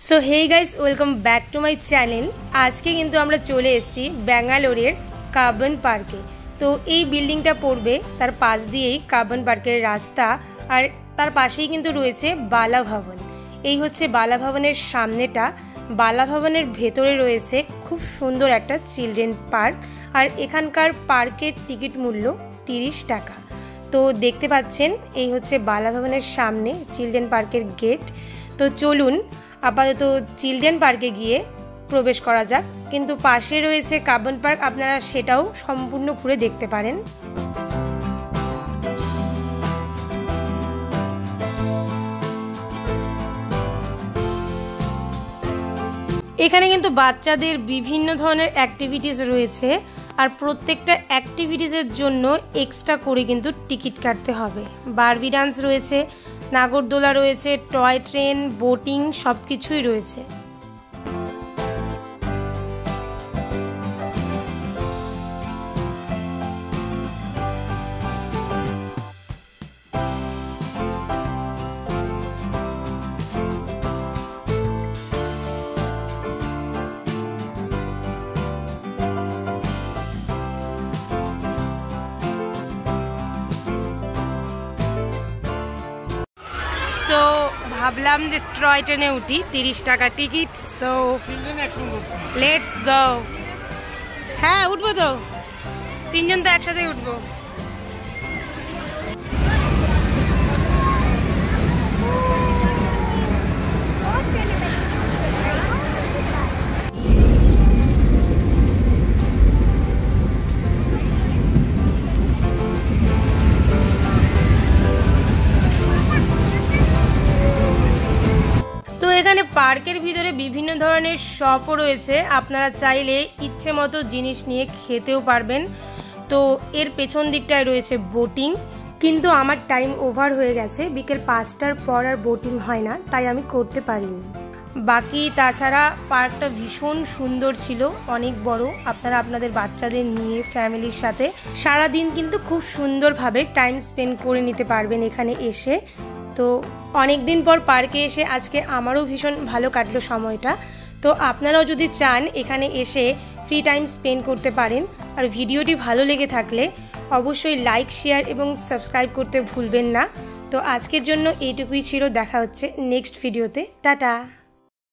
So hey guys, welcome back to my channel. আজকে কিন্তু আমরা চলে এসেছি ব্যাঙ্গালোরের কাব্বন পার্কে। তো এই বিল্ডিংটা পড়বে, তার পাশ দিয়েই কাব্বন পার্কের রাস্তা, আর তার পাশেই কিন্তু রয়েছে বালা ভবন। এই হচ্ছে বালা ভবনের সামনেটা। বালা ভবনের ভেতরে রয়েছে খুব সুন্দর একটা চিলড্রেন পার্ক, আর এখানকার পার্কের টিকিট মূল্য 30 টাকা। তো দেখতে পাচ্ছেন এই হচ্ছে বালা ভবনের সামনে চিলড্রেন পার্কের গেট। তো চলুন আপাতত চিলড্রেন পার্কে গিয়ে প্রবেশ করা যাক, কিন্তু পাশে রয়েছে কাব্বন পার্ক, আপনারা সেটাও সম্পূর্ণ ঘুরে দেখতে পারেন। এখানে কিন্তু বাচ্চাদের বিভিন্ন ধরনের অ্যাক্টিভিটিস রয়েছে, আর প্রত্যেকটা অ্যাক্টিভিটিসের জন্য এক্সট্রা করে কিন্তু টিকিট কাটতে হবে। বারবি ডান্স রয়েছে, নাগরদোলা রয়েছে, টয় ট্রেন, বোটিং সব কিছুই রয়েছে। সো ভাবলাম যে টয় ট্রেনে উঠি, 30 টাকা টিকিট। So let's go. হ্যাঁ উঠবো তো, 3 জন তো একসাথে উঠবো। এখানে পার্কের ভিতরে বিভিন্ন ধরনের শপও রয়েছে, আপনারা চাইলে ইচ্ছে মতো জিনিস নিয়ে খেতেও পারবেন। তো এর পেছন দিকটায় রয়েছে বোটিং, কিন্তু আমার টাইম ওভার হয়ে গেছে, বিকেল 5টার পর আর বোটিং হয় না, তাই আমি করতে পারিনি। বাকি তাছাড়া পার্কটা ভীষণ সুন্দর ছিল, অনেক বড়। আপনারা আপনাদের বাচ্চাদের নিয়ে ফ্যামিলির সাথে সারাদিন কিন্তু খুব সুন্দরভাবে টাইম স্পেন্ড করে নিতে পারবেন এখানে এসে। তো অনেক দিন পর পার্কে এসে আজকে আমারও ভীষণ ভালো কাটলো সময়টা। তো আপনারাও যদি চান এখানে এসে ফ্রি টাইম স্পেন্ড করতে পারেন। আর ভিডিওটি ভালো লেগে থাকলে অবশ্যই লাইক, শেয়ার এবং সাবস্ক্রাইব করতে ভুলবেন না। তো আজকের জন্য এইটুকুই ছিল, দেখা হচ্ছে নেক্সট ভিডিওতে। টাটা।